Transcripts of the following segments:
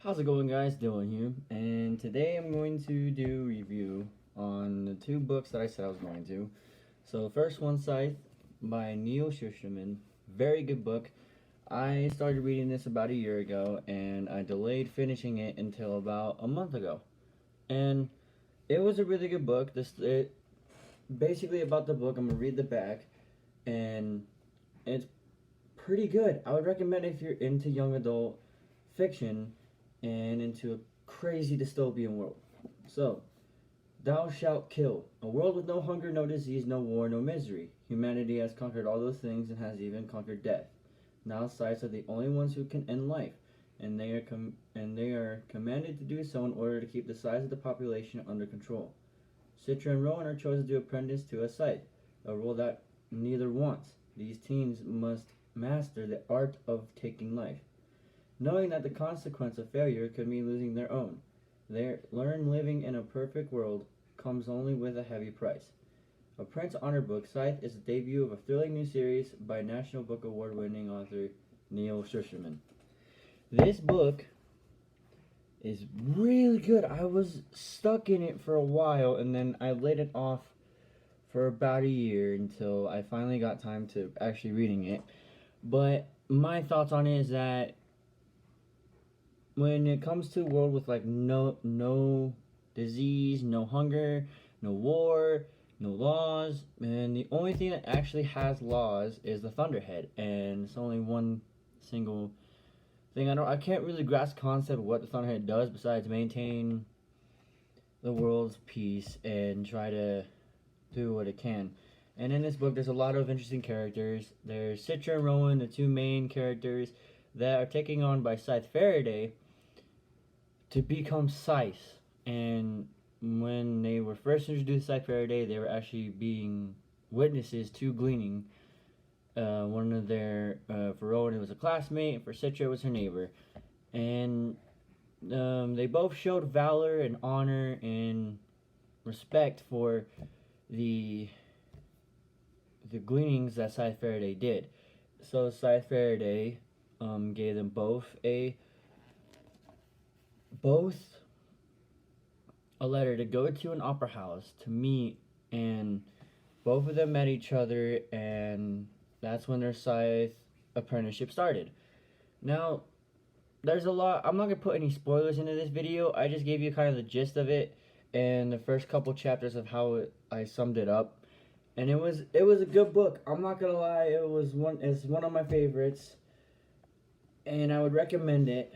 How's it going, guys? Dylan here, and today I'm going to do a review on the two books that I said I was going to. So the first one, Scythe by Neal Shushterman. Very good book. I started reading this about a year ago, and I delayed finishing it until about a month ago. And it was a really good book. Basically about the book. I'm gonna read the back, and it's pretty good. I would recommend if you're into young adult fiction and into a crazy dystopian world. So, thou shalt kill. A world with no hunger, no disease, no war, no misery. Humanity has conquered all those things and has even conquered death. Now scythes are the only ones who can end life, and they are commanded to do so in order to keep the size of the population under control. Citra and Rowan are chosen to apprentice to a scythe, a role that neither wants. These teens must master the art of taking life, knowing that the consequence of failure could mean losing their own. They learn living in a perfect world comes only with a heavy price. A Prince Honor book, Scythe is the debut of a thrilling new series by National Book Award winning author Neal Shushterman. This book is really good. I was stuck in it for a while, and then I laid it off for about a year until I finally got time to actually reading it. But my thoughts on it is that when it comes to a world with like no disease, no hunger, no war, no laws, and the only thing that actually has laws is the Thunderhead, and it's only one single thing. I can't really grasp the concept of what the Thunderhead does besides maintain the world's peace and try to do what it can. And in this book, there's a lot of interesting characters. There's Citra and Rowan, the two main characters that are taken on by Scythe Faraday to become Scythe. And when they were first introduced to Scythe Faraday, they were actually being witnesses to gleaning. One of their, for Rowan, it was a classmate, and for Citra, it was her neighbor. And they both showed valor and honor and respect for the gleanings that Scythe Faraday did. So Scythe Faraday gave them both a letter to go to an opera house to meet, and both of them met each other, and that's when their Scythe apprenticeship started. Now, there's a lot. I'm not gonna put any spoilers into this video. I just gave you kind of the gist of it and the first couple chapters of how I summed it up. And it was a good book. I'm not gonna lie, it's one of my favorites, and I would recommend it.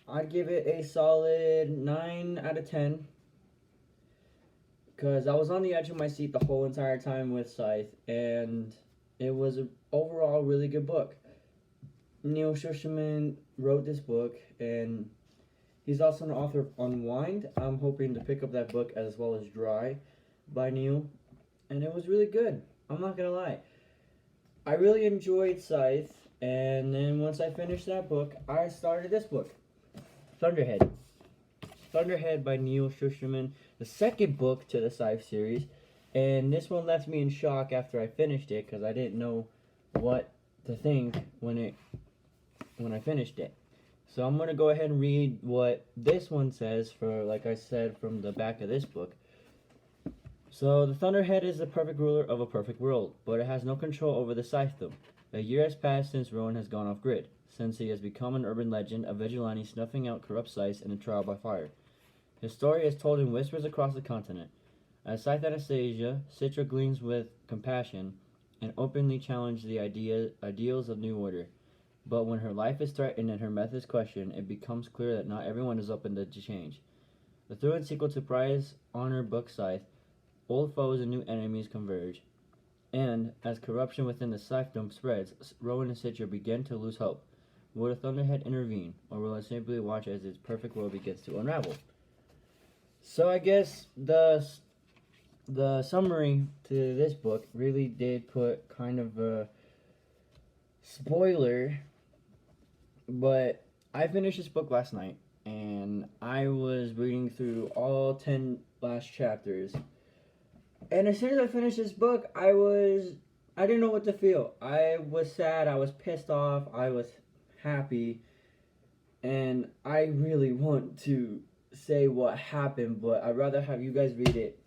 I'd give it a solid 9 out of 10, because I was on the edge of my seat the whole entire time with Scythe, and it was an overall really good book. Neal Shushterman wrote this book, and he's also an author of Unwind. I'm hoping to pick up that book as well as Dry by Neal, and it was really good. I'm not gonna lie. I really enjoyed Scythe, and then once I finished that book, I started this book, Thunderhead. Thunderhead by Neal Shushterman, the second book to the Scythe series, and this one left me in shock after I finished it because I didn't know what to think when I finished it. So I'm gonna go ahead and read what this one says, for, like I said, from the back of this book. So the Thunderhead is the perfect ruler of a perfect world, but it has no control over the Scythedom. A year has passed since Rowan has gone off grid, since he has become an urban legend, a vigilante snuffing out corrupt Scythes in a trial by fire. His story is told in whispers across the continent. As Scythe Anastasia, Citra gleans with compassion and openly challenges the ideals of New Order. But when her life is threatened and her methods questioned, it becomes clear that not everyone is open to change. The thrilling sequel to Prize Honor book Scythe, old foes and new enemies converge, and as corruption within the Scythedom spreads, Rowan and Citra begin to lose hope. Will the Thunderhead intervene, or will it simply watch as its perfect world begins to unravel? So I guess the summary to this book really did put kind of a spoiler, but I finished this book last night, and I was reading through all 10 last chapters. And as soon as I finished this book, I didn't know what to feel. I was sad, I was pissed off, I was happy. And I really want to say what happened, but I'd rather have you guys read it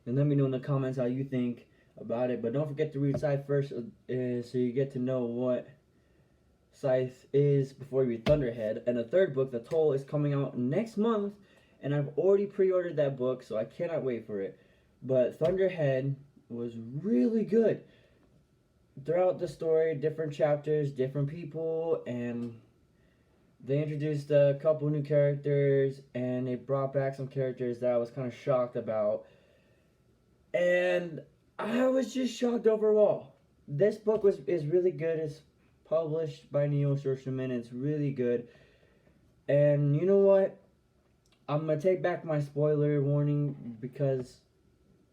and let me know in the comments how you think about it. But don't forget to read Scythe first, so you get to know what Scythe is before you read Thunderhead. And the third book, The Toll, is coming out next month, and I've already pre-ordered that book, so I cannot wait for it. But Thunderhead was really good. Throughout the story, different chapters, different people, and they introduced a couple new characters, and they brought back some characters that I was kind of shocked about. And I was just shocked overall. This book is really good. It's published by Neal Shushterman. It's really good. And you know what? I'm gonna take back my spoiler warning because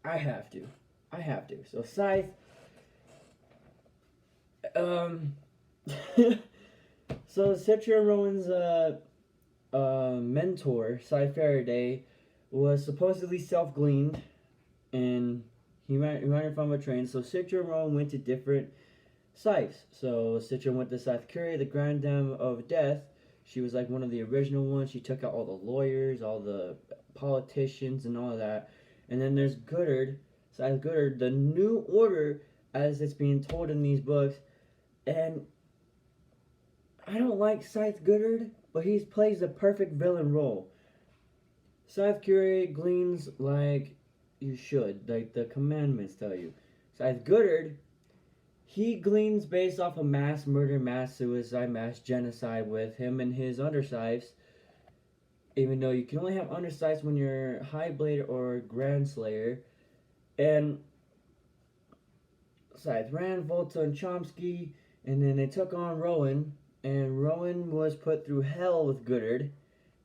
I have to. I have to. So Scythe. So Citra Rowan's mentor, Scythe Faraday, was supposedly self-gleaned, and he ran from a train. So Citra Rowan went to different Scythes. So Citra went to Scythe Curie, the Grand Dame of Death. She was like one of the original ones. She took out all the lawyers, all the politicians, and all of that. And then there's Goddard, Scythe Goddard, the New Order, as it's being told in these books. And I don't like Scythe Goddard, but he plays the perfect villain role. Scythe Curie gleans like you should, like the commandments tell you. Scythe Goddard, he gleans based off of mass murder, mass suicide, mass genocide with him and his underscythes. Even though you can only have underscythes when you're High Blade or Grand Slayer. And Scythe ran Volta and Chomsky, and then they took on Rowan. And Rowan was put through hell with Goddard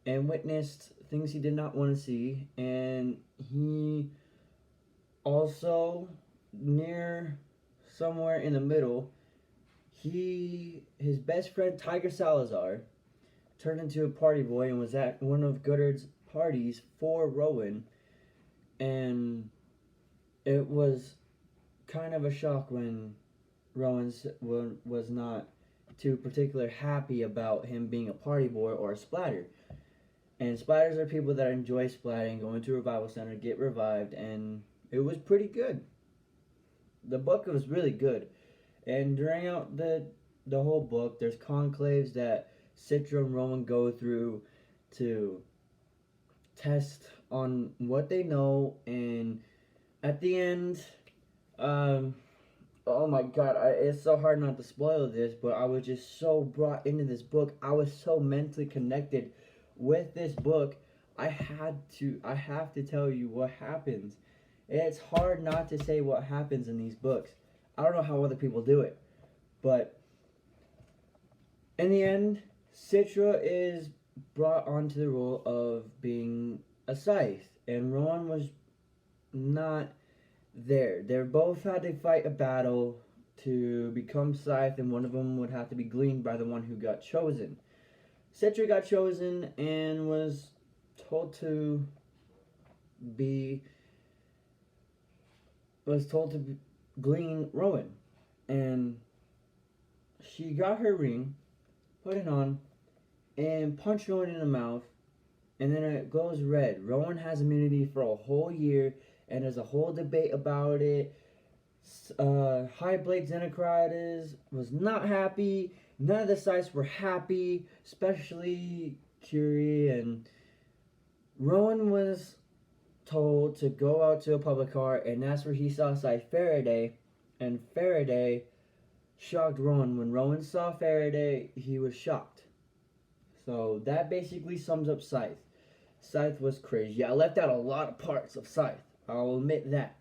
and witnessed things he did not want to see. And he also, near somewhere in the middle, his best friend Tiger Salazar turned into a party boy and was at one of Goddard's parties for Rowan. And it was kind of a shock when Rowan was not too particular happy about him being a party boy or a splatter. And splatters are people that enjoy splatting, going to a revival center, get revived, and it was pretty good. The book was really good. And during out the whole book, there's conclaves that Citra and Rowan go through to test on what they know, and at the end, oh my god, it's so hard not to spoil this, but I was just so brought into this book. I was so mentally connected with this book. I have to tell you what happens. It's hard not to say what happens in these books. I don't know how other people do it, but in the end, Citra is brought onto the role of being a Scythe, and Rowan was not there. They both had to fight a battle to become Scythe, and one of them would have to be gleaned by the one who got chosen. Citra got chosen and was told to glean Rowan, and she got her ring, put it on, and punched Rowan in the mouth, and then it goes red. Rowan has immunity for a whole year, and there's a whole debate about it. High Blade Xenocritus was not happy. None of the Scythes were happy, especially Curie. And Rowan was told to go out to a public car, and that's where he saw Scythe Faraday. And Faraday shocked Rowan. When Rowan saw Faraday, he was shocked. So that basically sums up Scythe. Scythe was crazy. Yeah, I left out a lot of parts of Scythe. I'll admit that.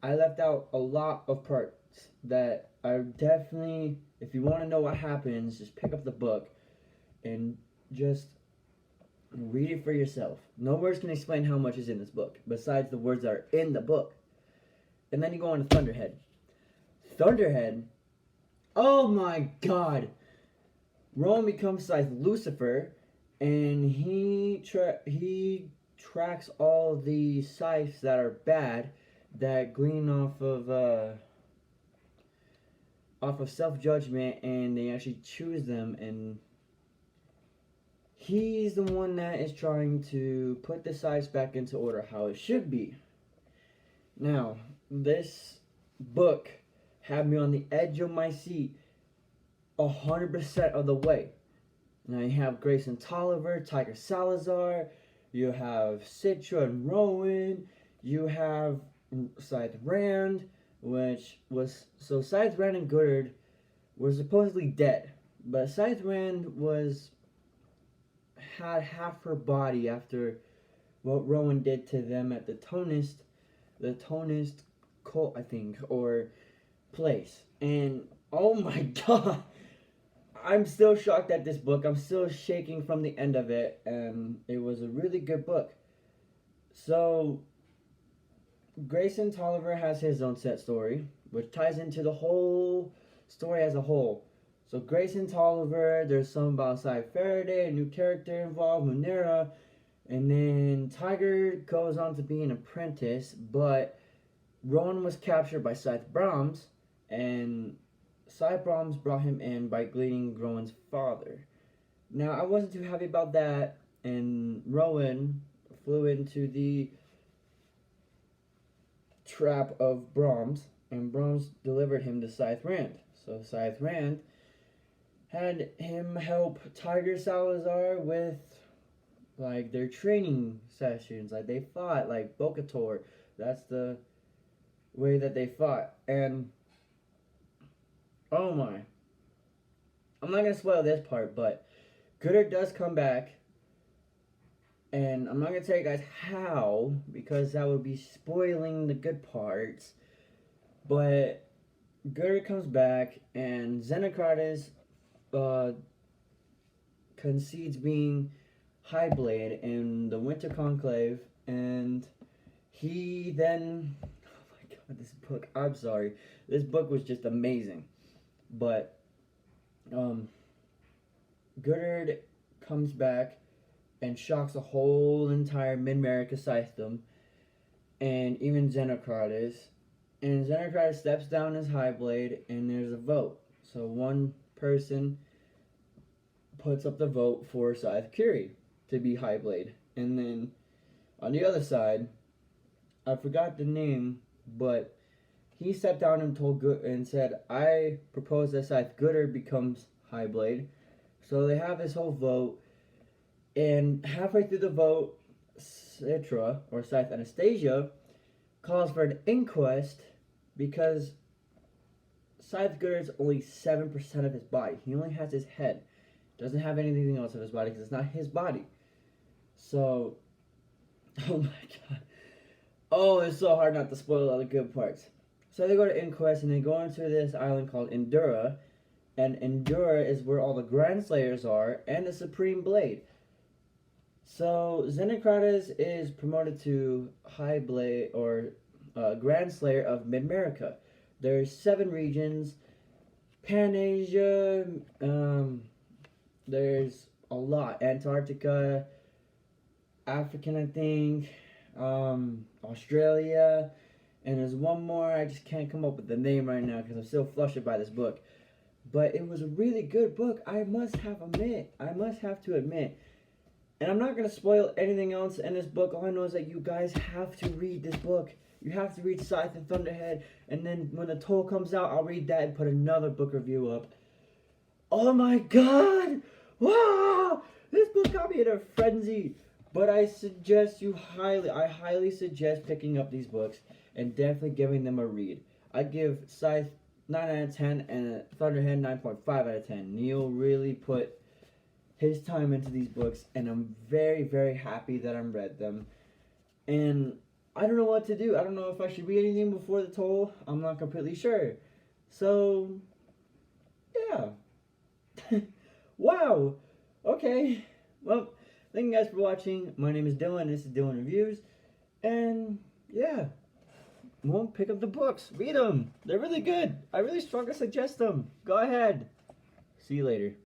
I left out a lot of parts that are definitely, if you want to know what happens, just pick up the book and just read it for yourself. No words can explain how much is in this book, besides the words that are in the book. And then you go on to Thunderhead. Thunderhead, oh my god! Rowan becomes Scythe Lucifer, and he tracks all the Scythes that are bad, that glean off of self-judgment, and they actually choose them, and he's the one that is trying to put the Scythe back into order how it should be. Now, this book had me on the edge of my seat 100% of the way. Now you have Grayson Tolliver, Tiger Salazar, you have Citra and Rowan, you have Scythe Rand, which was, so Scythe Rand and Goddard were supposedly dead, but Scythe Rand had half her body after what Rowan did to them at the Tonist cult, I think, or place. And oh my god, I'm still shocked at this book. I'm still shaking from the end of it, and it was a really good book. So Grayson Tolliver has his own set story, which ties into the whole story as a whole. So Grayson Tolliver, there's some about Scythe Faraday, a new character involved, Munera, and then Tiger goes on to be an apprentice, but Rowan was captured by Scythe Brahms, and Scythe Brahms brought him in by gleaning Rowan's father. Now, I wasn't too happy about that, and Rowan flew into the trap of Brahms, and Brahms delivered him to Scythe Rand. So Scythe Rand had him help Tiger Salazar with, like, their training sessions. Like, they fought, like, Bokator. That's the way that they fought. And oh my. I'm not going to spoil this part, but Goddard does come back. And I'm not going to tell you guys how, because that would be spoiling the good parts. But Goddard comes back, and Xenocrates concedes being Highblade in the Winter Conclave. And he then... Oh my god, this book. I'm sorry. This book was just amazing. But Goddard comes back and shocks the whole entire Mid-America Scythedom, and even Xenocrates. And Xenocrates steps down as Highblade, and there's a vote. So one person puts up the vote for Scythe Curie to be Highblade. And then on the other side, I forgot the name, but he stepped down and and said, I propose that Scythe Goddard becomes Highblade. So they have this whole vote, and halfway through the vote, Citra, or Scythe Anastasia, calls for an inquest because Scythe Goddard's only 7% of his body. He only has his head. Doesn't have anything else of his body because it's not his body. So, oh my god. Oh, it's so hard not to spoil all the good parts. So they go to inquest, and they go into this island called Endura, and Endura is where all the Grand Slayers are, and the Supreme Blade. So Xenocrates is promoted to High Blade, or Grand Slayer of Mid-America. There's 7 regions. Pan-Asia, there's a lot. Antarctica, African, I think, Australia, and there's one more. I just can't come up with the name right now because I'm still flustered by this book. But it was a really good book, I must have to admit. And I'm not going to spoil anything else in this book. All I know is that you guys have to read this book. You have to read Scythe and Thunderhead, and then when the toll comes out, I'll read that and put another book review up. Oh my god! Wow! This book got me in a frenzy. But I highly suggest picking up these books and definitely giving them a read. I give Scythe 9 out of 10 and Thunderhead 9.5 out of 10. Neal really put his time into these books, and I'm very, very happy that I read them. And I don't know what to do. I don't know if I should read anything before the toll. I'm not completely sure. So, yeah. Wow. Okay. Well, thank you guys for watching. My name is Dylan. This is Dylan Reviews. And, yeah. Well, pick up the books. Read them. They're really good. I really strongly suggest them. Go ahead. See you later.